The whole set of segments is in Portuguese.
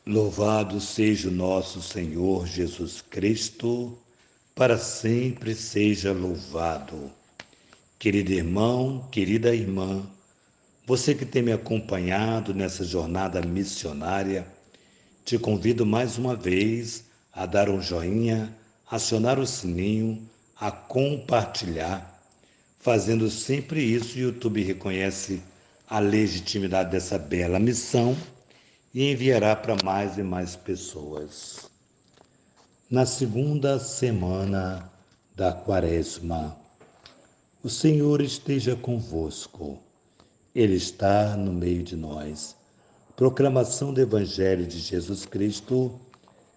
Louvado seja o nosso Senhor Jesus Cristo, para sempre seja louvado. Querido irmão, querida irmã, você que tem me acompanhado nessa jornada missionária, te convido mais uma vez a dar um joinha, acionar o sininho, a compartilhar. Fazendo sempre isso, o YouTube reconhece a legitimidade dessa bela missão e enviará para mais e mais pessoas. Na segunda semana da Quaresma, o Senhor esteja convosco. Ele está no meio de nós. Proclamação do Evangelho de Jesus Cristo,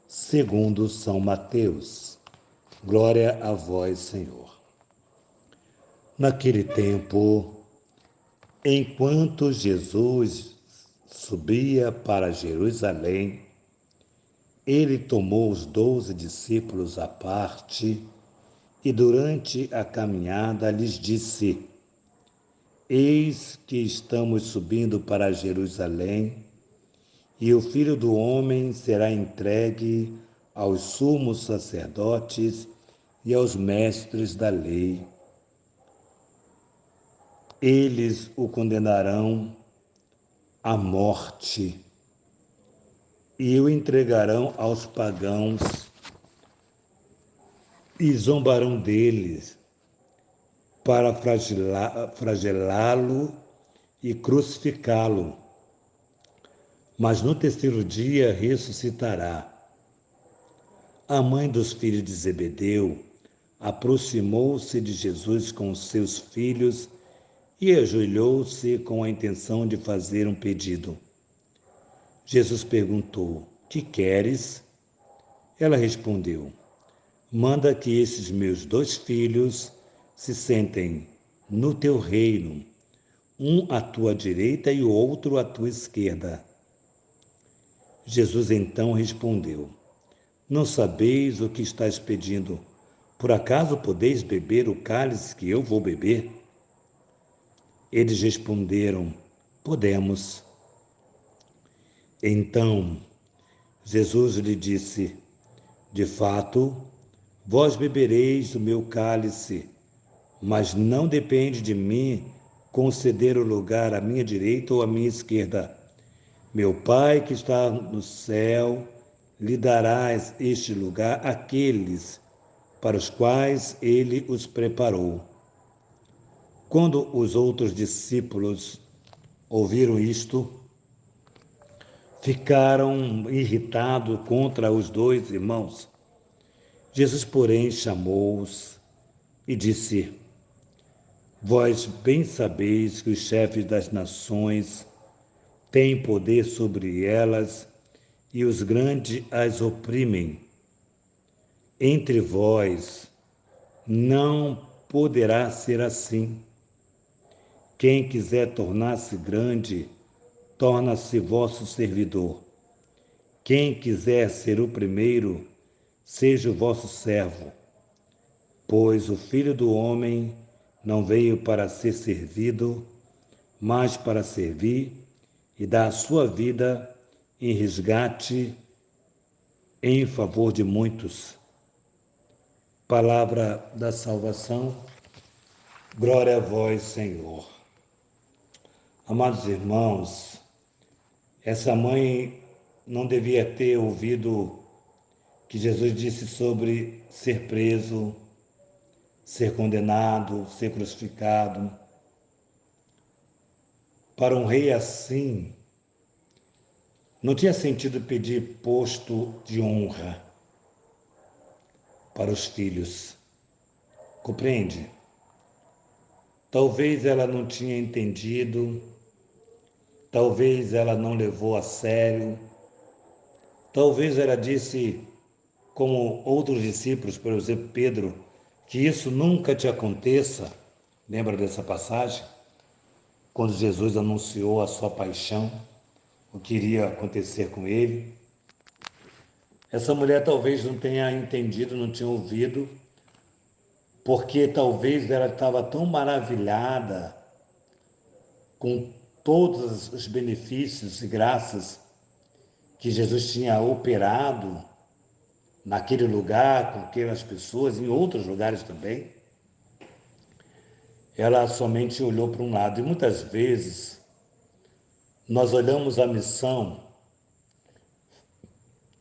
segundo São Mateus. Glória a vós, Senhor. Naquele tempo, enquanto Jesus subia para Jerusalém, ele tomou os 12 discípulos à parte e durante a caminhada lhes disse: Eis que estamos subindo para Jerusalém, e o Filho do Homem será entregue aos sumos sacerdotes e aos mestres da lei. Eles o condenarão à morte e o entregarão aos pagãos e zombarão deles para flagelá-lo e crucificá-lo. Mas no terceiro dia ressuscitará. A mãe dos filhos de Zebedeu aproximou-se de Jesus com os seus filhos e ajoelhou-se com a intenção de fazer um pedido. Jesus perguntou: Que queres? Ela respondeu: Manda que esses meus 2 filhos se sentem no teu reino, um à tua direita e o outro à tua esquerda. Jesus então respondeu: Não sabeis o que estáis pedindo? Por acaso podeis beber o cálice que eu vou beber? Eles responderam: Podemos. Então Jesus lhe disse: De fato, vós bebereis do meu cálice, mas não depende de mim conceder o lugar à minha direita ou à minha esquerda. Meu Pai que está no céu lhe dará este lugar àqueles para os quais ele os preparou. Quando os outros discípulos ouviram isto, ficaram irritados contra os 2 irmãos. Jesus, porém, chamou-os e disse: Vós bem sabeis que os chefes das nações têm poder sobre elas e os grandes as oprimem. Entre vós não poderá ser assim. Quem quiser tornar-se grande, torna-se vosso servidor. Quem quiser ser o primeiro, seja o vosso servo. Pois o Filho do Homem não veio para ser servido, mas para servir e dar a sua vida em resgate em favor de muitos. Palavra da salvação, glória a vós, Senhor. Amados irmãos, essa mãe não devia ter ouvido que Jesus disse sobre ser preso, ser condenado, ser crucificado. Para um rei assim, não tinha sentido pedir posto de honra para os filhos. Compreende? Talvez ela não tinha entendido, talvez ela não levou a sério, talvez ela disse, como outros discípulos, por exemplo, Pedro, que isso nunca te aconteça. Lembra dessa passagem? Quando Jesus anunciou a sua paixão, o que iria acontecer com ele. Essa mulher talvez não tenha entendido, não tinha ouvido, porque talvez ela estava tão maravilhada com todos os benefícios e graças que Jesus tinha operado naquele lugar, com aquelas pessoas, em outros lugares também, ela somente olhou para um lado. E muitas vezes nós olhamos a missão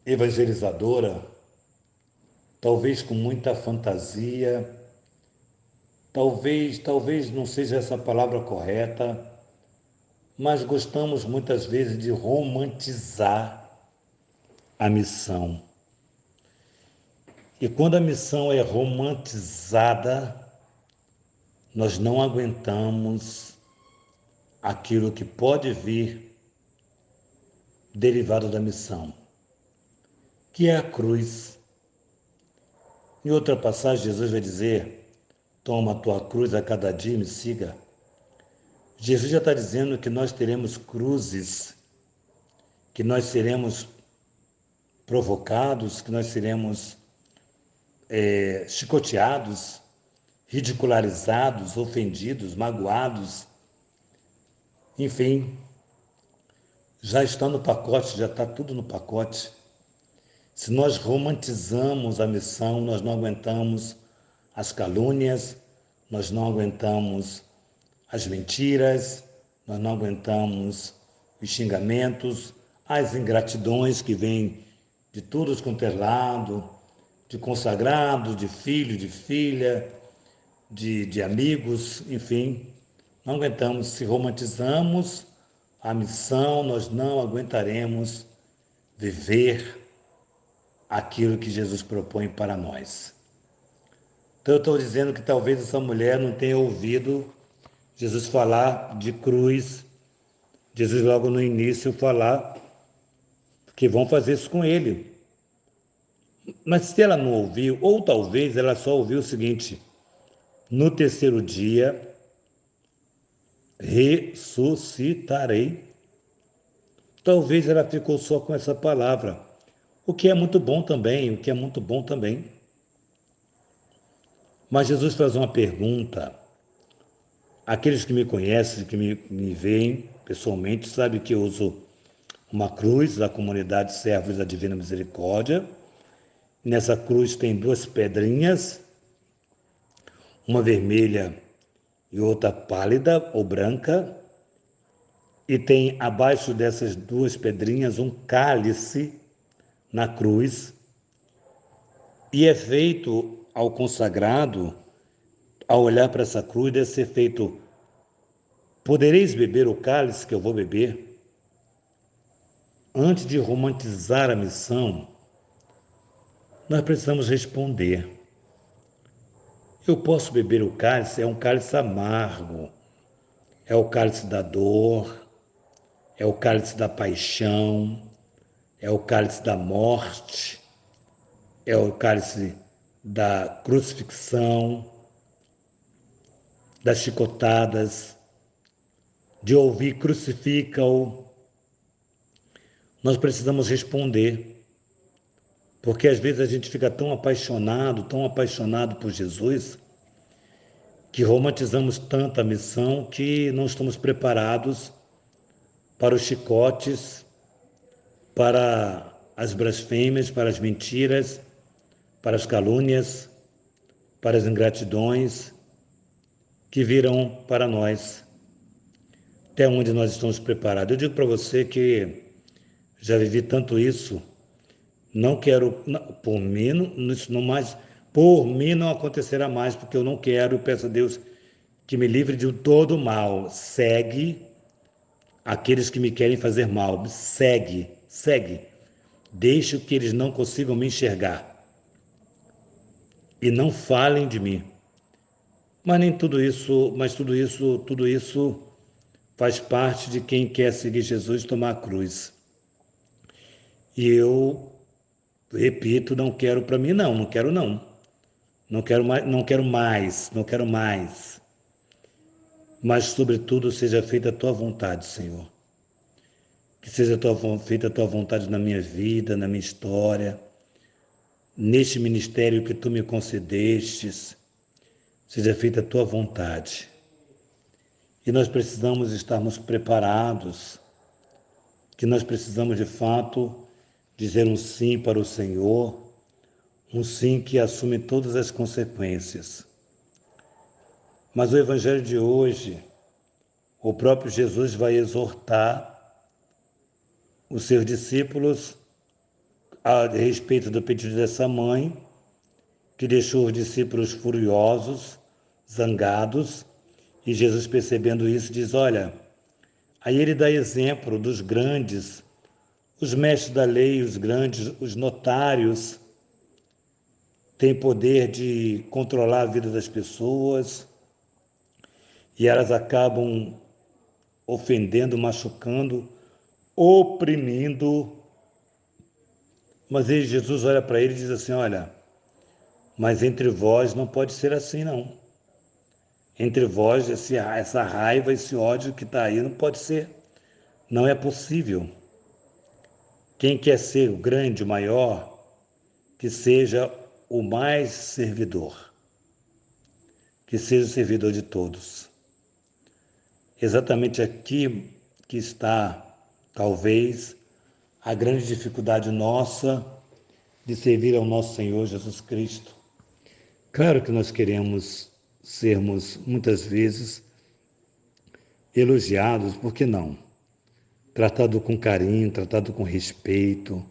evangelizadora, talvez com muita fantasia, talvez não seja essa a palavra correta, mas gostamos muitas vezes de romantizar a missão. E quando a missão é romantizada, nós não aguentamos aquilo que pode vir derivado da missão, que é a cruz. Em outra passagem, Jesus vai dizer: toma a tua cruz a cada dia e me siga. Jesus já está dizendo que nós teremos cruzes, que nós seremos provocados, que nós seremos chicoteados, ridicularizados, ofendidos, magoados. Enfim, já está no pacote, já está tudo no pacote. Se nós romantizamos a missão, nós não aguentamos as calúnias, nós não aguentamos as mentiras, nós não aguentamos os xingamentos, as ingratidões que vêm de todos quanto é lado, de consagrados, de filho, de filha, de amigos, enfim. Não aguentamos. Se romantizamos a missão, nós não aguentaremos viver aquilo que Jesus propõe para nós. Então eu estou dizendo que talvez essa mulher não tenha ouvido Jesus falar de cruz, Jesus logo no início falar que vão fazer isso com ele. Mas se ela não ouviu, ou talvez ela só ouviu o seguinte: no terceiro dia ressuscitarei. Talvez ela ficou só com essa palavra, o que é muito bom também, Mas Jesus faz uma pergunta. Aqueles que me conhecem, que me veem pessoalmente, sabem que eu uso uma cruz da comunidade Servos da Divina Misericórdia. Nessa cruz tem duas pedrinhas, uma vermelha e outra pálida ou branca, e tem abaixo dessas duas pedrinhas um cálice na cruz, e é feito ao consagrado, ao olhar para essa cruz, deve ser feito: podereis beber o cálice que eu vou beber? Antes de romantizar a missão, nós precisamos responder: eu posso beber o cálice? É um cálice amargo, é o cálice da dor, é o cálice da paixão, é o cálice da morte, é o cálice da crucifixão, das chicotadas, de ouvir crucifica-o. Nós precisamos responder, porque às vezes a gente fica tão apaixonado por Jesus, que romantizamos tanto a missão que não estamos preparados para os chicotes, para as blasfêmias, para as mentiras, para as calúnias, para as ingratidões que virão para nós. Até onde nós estamos preparados? Eu digo para você que já vivi tanto isso, não quero, por mim não acontecerá mais, porque eu não quero, peço a Deus que me livre de todo mal. Segue aqueles que me querem fazer mal, segue, deixe que eles não consigam me enxergar e não falem de mim. Mas nem tudo isso, tudo isso faz parte de quem quer seguir Jesus, tomar a cruz. E eu repito, não quero para mim não quero mais. Mas sobretudo seja feita a tua vontade, Senhor. Que seja feita a tua vontade na minha vida, na minha história, neste ministério que tu me concedestes. Seja feita a tua vontade. E nós precisamos estarmos preparados, que nós precisamos de fato dizer um sim para o Senhor, um sim que assume todas as consequências. Mas o Evangelho de hoje, o próprio Jesus vai exortar os seus discípulos a respeito do pedido dessa mãe, que deixou os discípulos furiosos, zangados, e Jesus, percebendo isso, diz: olha, aí ele dá exemplo dos grandes, os mestres da lei, os grandes, os notários, têm poder de controlar a vida das pessoas e elas acabam ofendendo, machucando, oprimindo. Mas aí Jesus olha para ele e diz assim: olha, mas entre vós não pode ser assim, não. Entre vós, essa raiva, esse ódio que está aí não pode ser. Não é possível. Quem quer ser o grande, o maior, que seja o mais servidor, que seja o servidor de todos. Exatamente aqui que está, talvez, a grande dificuldade nossa de servir ao nosso Senhor Jesus Cristo. Claro que nós queremos sermos, muitas vezes, elogiados, por que não? Tratado com carinho, tratado com respeito,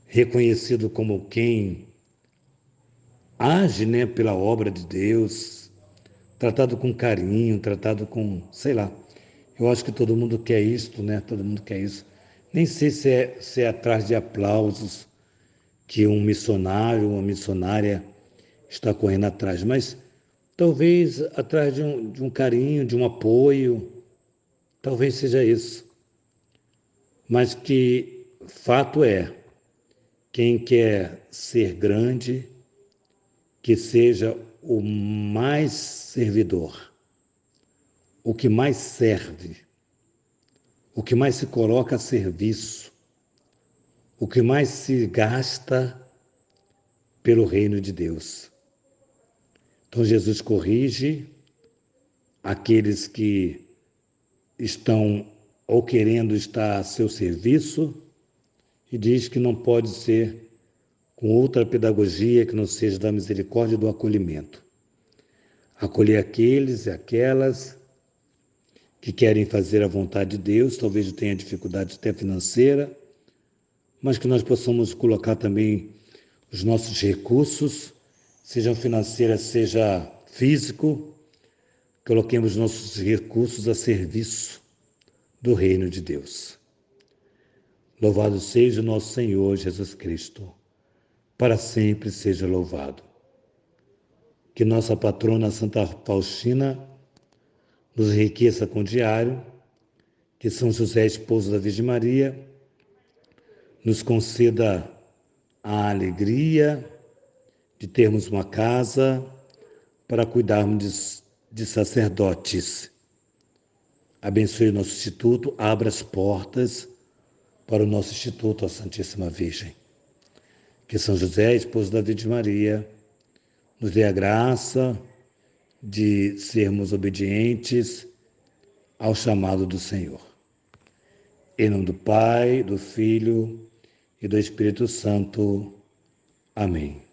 reconhecido como quem age, né, pela obra de Deus, tratado com carinho, tratado com, sei lá. Eu acho que todo mundo quer isso, né? Todo mundo quer isso. Nem sei se é atrás de aplausos que um missionário, uma missionária está correndo atrás, mas talvez atrás de um carinho, de um apoio, talvez seja isso. Mas que fato é, quem quer ser grande, que seja o mais servidor, o que mais serve, o que mais se coloca a serviço, o que mais se gasta pelo reino de Deus. Então Jesus corrige aqueles que estão ou querendo estar a seu serviço e diz que não pode ser com outra pedagogia que não seja da misericórdia e do acolhimento. Acolher aqueles e aquelas que querem fazer a vontade de Deus, talvez tenha dificuldade até financeira, mas que nós possamos colocar também os nossos recursos, sejam financeiros, seja físico, coloquemos nossos recursos a serviço do reino de Deus. Louvado seja o nosso Senhor Jesus Cristo, para sempre seja louvado. Que nossa patrona Santa Faustina nos enriqueça com o diário, que São José, esposo da Virgem Maria, nos conceda a alegria de termos uma casa para cuidarmos de sacerdotes. Abençoe o nosso instituto, abra as portas para o nosso instituto, a Santíssima Virgem. Que São José, esposo da Virgem Maria, nos dê a graça de sermos obedientes ao chamado do Senhor. Em nome do Pai, do Filho e do Espírito Santo. Amém.